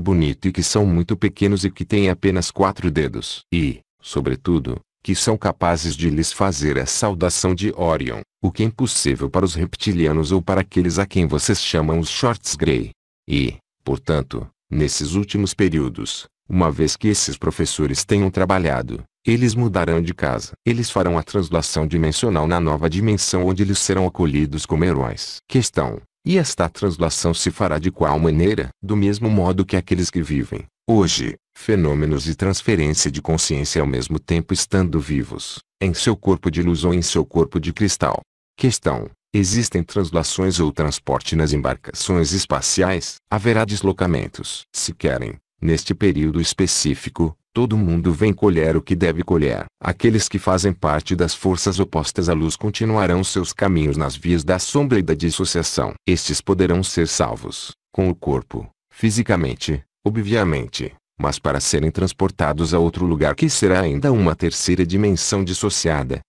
bonito e que são muito pequenos e que têm apenas 4 dedos. E, sobretudo, que são capazes de lhes fazer a saudação de Orion, o que é impossível para os reptilianos ou para aqueles a quem vocês chamam os Shorts Grey. E, portanto, nesses últimos períodos, uma vez que esses professores tenham trabalhado, eles mudarão de casa. Eles farão a translação dimensional na nova dimensão onde eles serão acolhidos como heróis. Questão: e esta translação se fará de qual maneira? Do mesmo modo que aqueles que vivem, hoje, fenômenos de transferência de consciência ao mesmo tempo estando vivos, em seu corpo de luz ou em seu corpo de cristal. Questão: existem translações ou transporte nas embarcações espaciais? Haverá deslocamentos. Se querem, neste período específico, todo mundo vem colher o que deve colher. Aqueles que fazem parte das forças opostas à luz continuarão seus caminhos nas vias da sombra e da dissociação. Estes poderão ser salvos, com o corpo, fisicamente, obviamente, mas para serem transportados a outro lugar que será ainda uma terceira dimensão dissociada.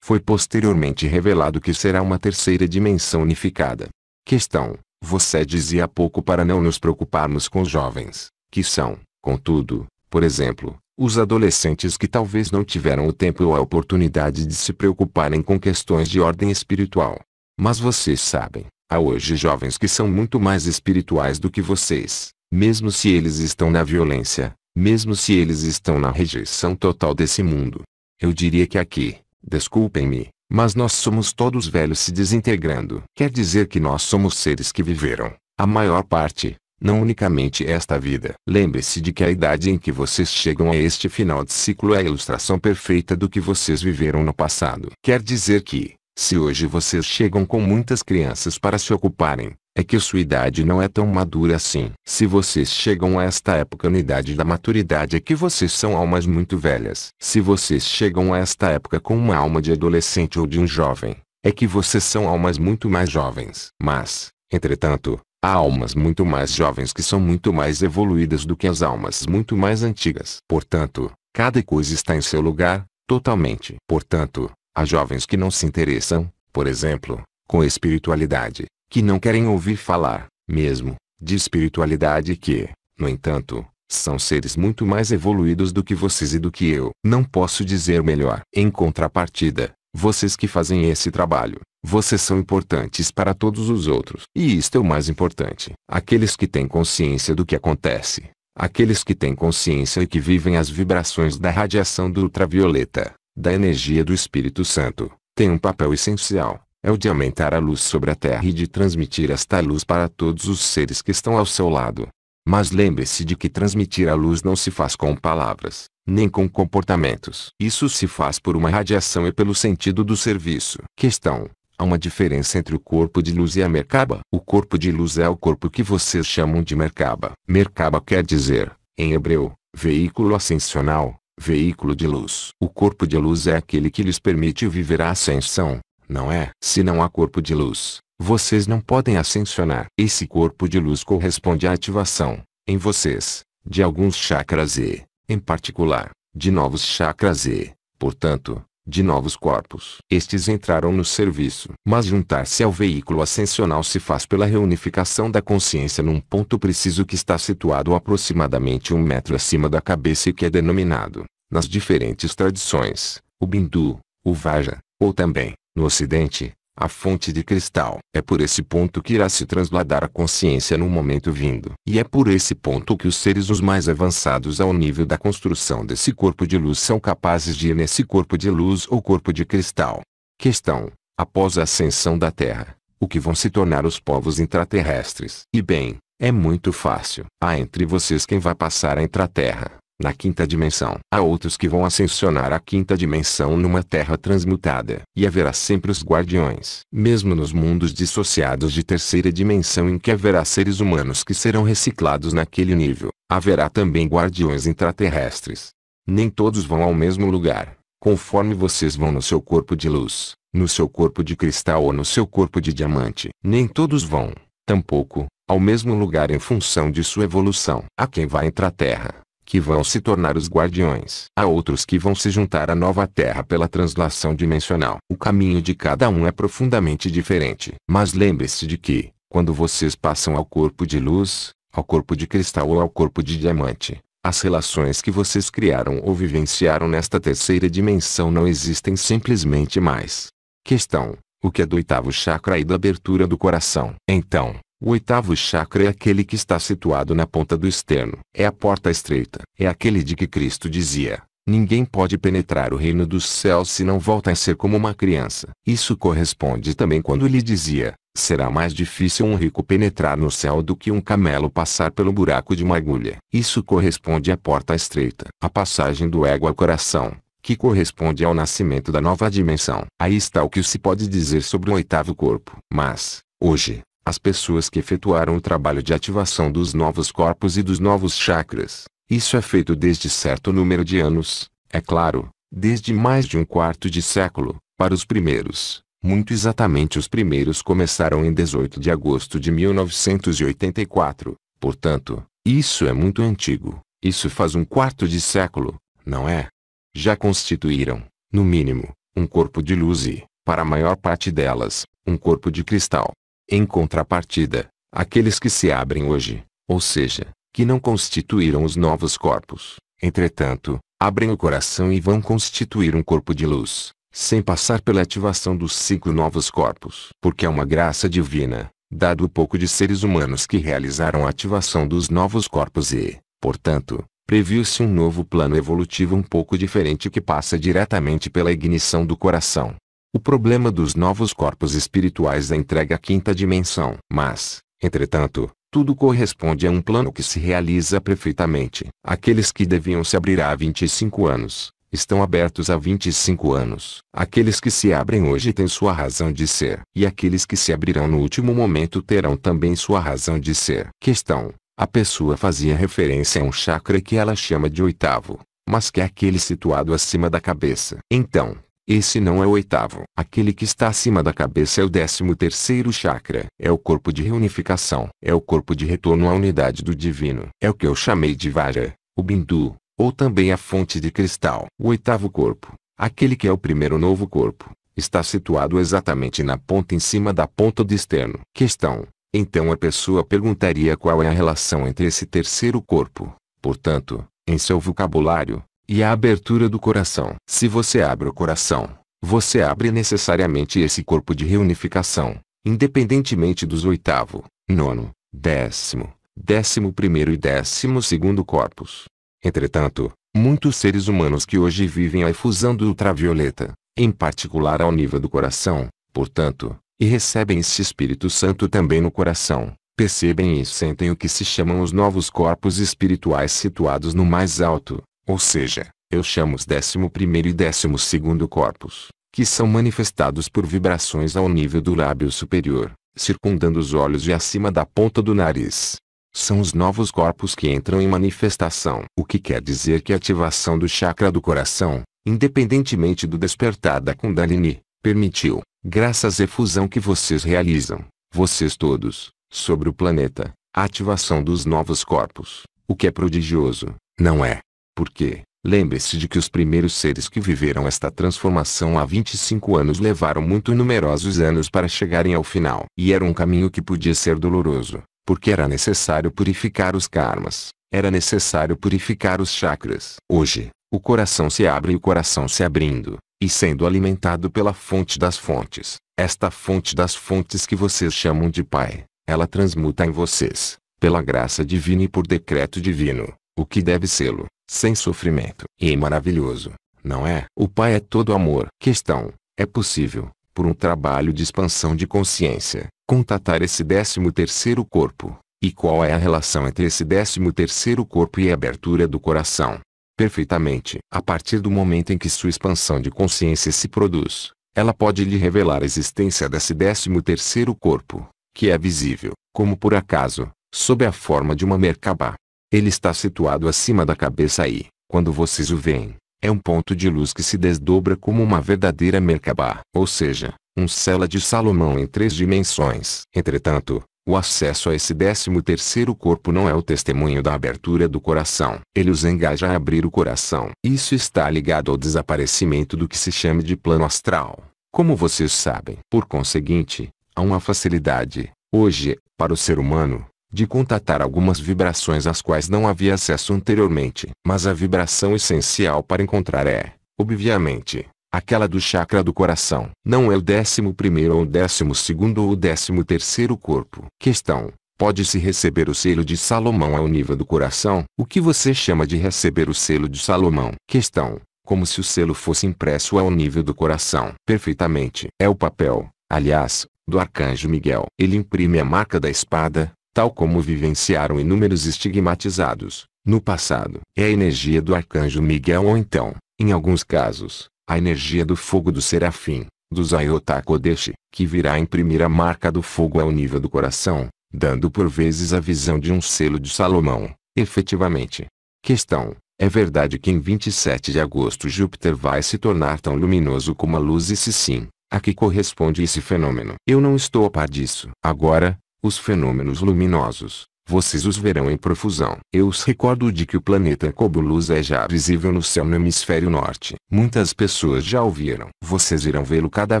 Foi posteriormente revelado que será uma terceira dimensão unificada. Questão: você dizia há pouco para não nos preocuparmos com os jovens, que são, contudo, por exemplo, os adolescentes que talvez não tiveram o tempo ou a oportunidade de se preocuparem com questões de ordem espiritual. Mas vocês sabem, há hoje jovens que são muito mais espirituais do que vocês, mesmo se eles estão na violência, mesmo se eles estão na rejeição total desse mundo. Eu diria que aqui, desculpem-me, mas nós somos todos velhos se desintegrando. Quer dizer que nós somos seres que viveram, a maior parte, não unicamente esta vida. Lembre-se de que a idade em que vocês chegam a este final de ciclo é a ilustração perfeita do que vocês viveram no passado. Quer dizer que, se hoje vocês chegam com muitas crianças para se ocuparem, é que sua idade não é tão madura assim. Se vocês chegam a esta época na idade da maturidade é que vocês são almas muito velhas. Se vocês chegam a esta época com uma alma de adolescente ou de um jovem, é que vocês são almas muito mais jovens. Mas, entretanto, há almas muito mais jovens que são muito mais evoluídas do que as almas muito mais antigas. Portanto, cada coisa está em seu lugar, totalmente. Portanto, há jovens que não se interessam, por exemplo, com espiritualidade, que não querem ouvir falar, mesmo, de espiritualidade e que, no entanto, são seres muito mais evoluídos do que vocês e do que eu. Não posso dizer melhor. Em contrapartida, vocês que fazem esse trabalho, vocês são importantes para todos os outros. E isto é o mais importante. Aqueles que têm consciência do que acontece, aqueles que têm consciência e que vivem as vibrações da radiação do ultravioleta, da energia do Espírito Santo, têm um papel essencial. É o de aumentar a luz sobre a Terra e de transmitir esta luz para todos os seres que estão ao seu lado. Mas lembre-se de que transmitir a luz não se faz com palavras, nem com comportamentos. Isso se faz por uma radiação e pelo sentido do serviço. Questão: há uma diferença entre o corpo de luz e a Merkaba. O corpo de luz é o corpo que vocês chamam de Merkaba. Merkaba quer dizer, em hebreu, veículo ascensional, veículo de luz. O corpo de luz é aquele que lhes permite viver a ascensão, não é? Se não há corpo de luz, vocês não podem ascensionar. Esse corpo de luz corresponde à ativação, em vocês, de alguns chakras e, em particular, de novos chakras e, portanto, de novos corpos. Estes entraram no serviço. Mas juntar-se ao veículo ascensional se faz pela reunificação da consciência num ponto preciso que está situado aproximadamente 1 metro acima da cabeça e que é denominado, nas diferentes tradições, o Bindu, o Vaja, ou também, no Ocidente, a fonte de cristal. É por esse ponto que irá se transladar a consciência no momento vindo. E é por esse ponto que os seres os mais avançados ao nível da construção desse corpo de luz são capazes de ir nesse corpo de luz ou corpo de cristal. Questão: após a ascensão da Terra, o que vão se tornar os povos intraterrestres? E bem, é muito fácil. Há entre vocês quem vai passar a intraterra, na quinta dimensão. Há outros que vão ascensionar à quinta dimensão numa terra transmutada. E haverá sempre os guardiões. Mesmo nos mundos dissociados de terceira dimensão em que haverá seres humanos que serão reciclados naquele nível, haverá também guardiões intraterrestres. Nem todos vão ao mesmo lugar, conforme vocês vão no seu corpo de luz, no seu corpo de cristal ou no seu corpo de diamante. Nem todos vão, tampouco, ao mesmo lugar em função de sua evolução. Há quem vai intraterra, que vão se tornar os guardiões. Há outros que vão se juntar à nova terra pela translação dimensional. O caminho de cada um é profundamente diferente. Mas lembre-se de que, quando vocês passam ao corpo de luz, ao corpo de cristal ou ao corpo de diamante, as relações que vocês criaram ou vivenciaram nesta terceira dimensão não existem simplesmente mais. Questão: o que é do oitavo chakra e da abertura do coração? Então, o oitavo chakra é aquele que está situado na ponta do externo. É a porta estreita. É aquele de que Cristo dizia: ninguém pode penetrar o reino dos céus se não volta a ser como uma criança. Isso corresponde também quando ele dizia: será mais difícil um rico penetrar no céu do que um camelo passar pelo buraco de uma agulha. Isso corresponde à porta estreita. A passagem do ego ao coração, que corresponde ao nascimento da nova dimensão. Aí está o que se pode dizer sobre o oitavo corpo. Mas, hoje, as pessoas que efetuaram o trabalho de ativação dos novos corpos e dos novos chakras, isso é feito desde certo número de anos, é claro, desde mais de um quarto de século, para os primeiros. Muito exatamente, os primeiros começaram em 18 de agosto de 1984, portanto, isso é muito antigo. Isso faz um quarto de século, não é? Já constituíram, no mínimo, um corpo de luz e, para a maior parte delas, um corpo de cristal. Em contrapartida, aqueles que se abrem hoje, ou seja, que não constituíram os novos corpos, entretanto, abrem o coração e vão constituir um corpo de luz, sem passar pela ativação dos 5 novos corpos. Porque é uma graça divina, dado o pouco de seres humanos que realizaram a ativação dos novos corpos e, portanto, previu-se um novo plano evolutivo um pouco diferente que passa diretamente pela ignição do coração. O problema dos novos corpos espirituais é a entrega à quinta dimensão. Mas, entretanto, tudo corresponde a um plano que se realiza perfeitamente. Aqueles que deviam se abrir há 25 anos, estão abertos há 25 anos. Aqueles que se abrem hoje têm sua razão de ser. E aqueles que se abrirão no último momento terão também sua razão de ser. Questão: a pessoa fazia referência a um chakra que ela chama de oitavo, mas que é aquele situado acima da cabeça. Então, esse não é o oitavo. Aquele que está acima da cabeça é o 13º chakra. É o corpo de reunificação. É o corpo de retorno à unidade do divino. É o que eu chamei de vara, o bindu, ou também a fonte de cristal. O oitavo corpo, aquele que é o primeiro novo corpo, está situado exatamente na ponta em cima da ponta do externo. Questão: então a pessoa perguntaria qual é a relação entre esse terceiro corpo, portanto, em seu vocabulário, e a abertura do coração. Se você abre o coração, você abre necessariamente esse corpo de reunificação, independentemente dos oitavo, nono, 10º, 11º e 12º corpos. Entretanto, muitos seres humanos que hoje vivem a efusão do ultravioleta, em particular ao nível do coração, portanto, e recebem esse Espírito Santo também no coração, percebem e sentem o que se chamam os novos corpos espirituais situados no mais alto. Ou seja, eu chamo os 11º e 12º corpos, que são manifestados por vibrações ao nível do lábio superior, circundando os olhos e acima da ponta do nariz. São os novos corpos que entram em manifestação. O que quer dizer que a ativação do chakra do coração, independentemente do despertar da Kundalini, permitiu, graças à efusão que vocês realizam, vocês todos, sobre o planeta, a ativação dos novos corpos, o que é prodigioso, não é? Porque, lembre-se de que os primeiros seres que viveram esta transformação há 25 anos levaram muito numerosos anos para chegarem ao final. E era um caminho que podia ser doloroso, porque era necessário purificar os karmas, era necessário purificar os chakras. Hoje, o coração se abre e o coração se abrindo, e sendo alimentado pela fonte das fontes, esta fonte das fontes que vocês chamam de Pai, ela transmuta em vocês, pela graça divina e por decreto divino, o que deve sê-lo, sem sofrimento. E é maravilhoso, não é? O Pai é todo amor. Questão: é possível, por um trabalho de expansão de consciência, contatar esse 13º corpo? E qual é a relação entre esse 13º corpo e a abertura do coração? Perfeitamente. A partir do momento em que sua expansão de consciência se produz, ela pode lhe revelar a existência desse 13º corpo, que é visível, como por acaso, sob a forma de uma Merkabah. Ele está situado acima da cabeça e, quando vocês o veem, é um ponto de luz que se desdobra como uma verdadeira Merkabah, ou seja, um cela de Salomão em 3 dimensões. Entretanto, o acesso a esse 13º corpo não é o testemunho da abertura do coração. Ele os engaja a abrir o coração. Isso está ligado ao desaparecimento do que se chama de plano astral, como vocês sabem. Por conseguinte, há uma facilidade, hoje, para o ser humano, de contatar algumas vibrações às quais não havia acesso anteriormente. Mas a vibração essencial para encontrar é, obviamente, aquela do chakra do coração. Não é o 11º ou o 12º ou o 13º corpo. Questão: pode-se receber o selo de Salomão ao nível do coração? O que você chama de receber o selo de Salomão? Questão: como se o selo fosse impresso ao nível do coração. Perfeitamente. É o papel, aliás, do arcanjo Miguel. Ele imprime a marca da espada, tal como vivenciaram inúmeros estigmatizados no passado. É a energia do arcanjo Miguel ou então, em alguns casos, a energia do fogo do serafim, do Zayota Kodesh, que virá imprimir a marca do fogo ao nível do coração, dando por vezes a visão de um selo de Salomão, efetivamente. Questão: é verdade que em 27 de agosto Júpiter vai se tornar tão luminoso como a luz? E se sim, a que corresponde esse fenômeno? Eu não estou a par disso. Agora, os fenômenos luminosos, vocês os verão em profusão. Eu os recordo de que o planeta Cobulus é já visível no céu no hemisfério norte. Muitas pessoas já o viram. Vocês irão vê-lo cada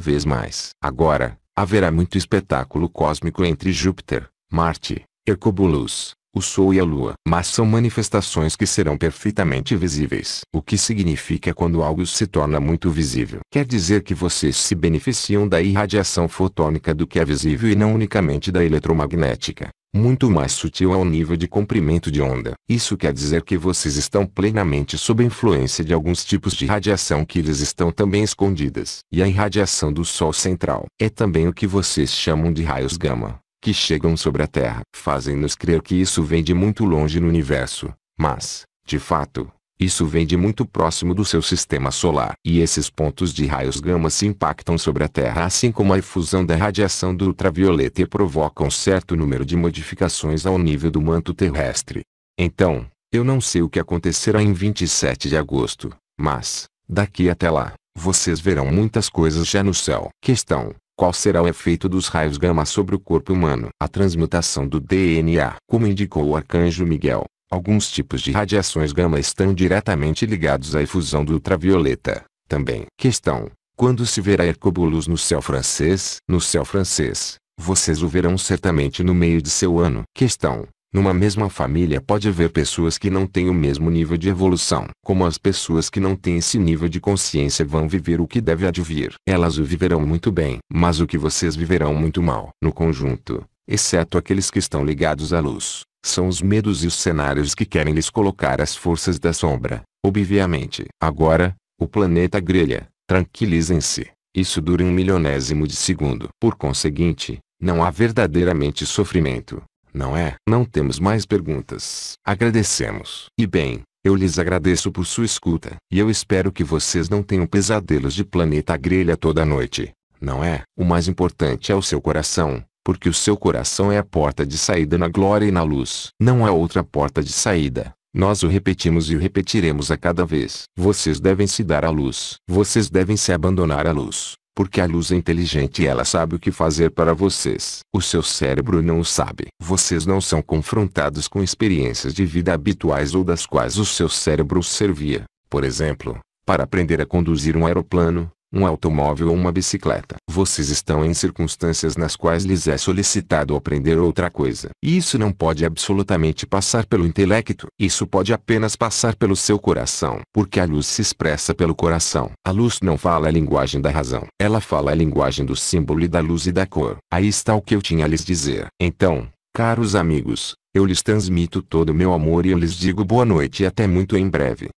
vez mais. Agora, haverá muito espetáculo cósmico entre Júpiter, Marte, Hercobulus, o Sol e a Lua. Mas são manifestações que serão perfeitamente visíveis. O que significa quando algo se torna muito visível? Quer dizer que vocês se beneficiam da irradiação fotônica do que é visível e não unicamente da eletromagnética, muito mais sutil ao nível de comprimento de onda. Isso quer dizer que vocês estão plenamente sob a influência de alguns tipos de radiação que lhes estão também escondidas. E a irradiação do Sol central é também o que vocês chamam de raios gama, que chegam sobre a Terra. Fazem-nos crer que isso vem de muito longe no universo, mas, de fato, isso vem de muito próximo do seu sistema solar. E esses pontos de raios gama se impactam sobre a Terra assim como a efusão da radiação do ultravioleta e provocam certo número de modificações ao nível do manto terrestre. Então, eu não sei o que acontecerá em 27 de agosto, mas, daqui até lá, vocês verão muitas coisas já no céu. Questão: qual será o efeito dos raios gama sobre o corpo humano? A transmutação do DNA. Como indicou o arcanjo Miguel, alguns tipos de radiações gama estão diretamente ligados à efusão do ultravioleta, também. Questão: quando se verá Hercobulus no céu francês? No céu francês, vocês o verão certamente no meio de seu ano. Questão: numa mesma família pode haver pessoas que não têm o mesmo nível de evolução. Como as pessoas que não têm esse nível de consciência vão viver o que deve advir? Elas o viverão muito bem, mas o que vocês viverão muito mal. No conjunto, exceto aqueles que estão ligados à luz, são os medos e os cenários que querem lhes colocar as forças da sombra, obviamente. Agora, o planeta grelha. Tranquilizem-se. Isso dura 1/1000º de segundo. Por conseguinte, não há verdadeiramente sofrimento. Não é? Não temos mais perguntas. Agradecemos. E bem, eu lhes agradeço por sua escuta. E eu espero que vocês não tenham pesadelos de planeta grelha toda noite. Não é? O mais importante é o seu coração, porque o seu coração é a porta de saída na glória e na luz. Não há outra porta de saída. Nós o repetimos e o repetiremos a cada vez. Vocês devem se dar à luz. Vocês devem se abandonar à luz. Porque a luz é inteligente e ela sabe o que fazer para vocês. O seu cérebro não o sabe. Vocês não são confrontados com experiências de vida habituais ou das quais o seu cérebro os servia. Por exemplo, para aprender a conduzir um aeroplano, um automóvel ou uma bicicleta. Vocês estão em circunstâncias nas quais lhes é solicitado aprender outra coisa. E isso não pode absolutamente passar pelo intelecto. Isso pode apenas passar pelo seu coração. Porque a luz se expressa pelo coração. A luz não fala a linguagem da razão. Ela fala a linguagem do símbolo e da luz e da cor. Aí está o que eu tinha a lhes dizer. Então, caros amigos, eu lhes transmito todo o meu amor e eu lhes digo boa noite e até muito em breve.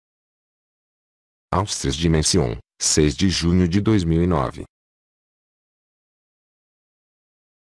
Austras Dimension, 6 de junho de 2009.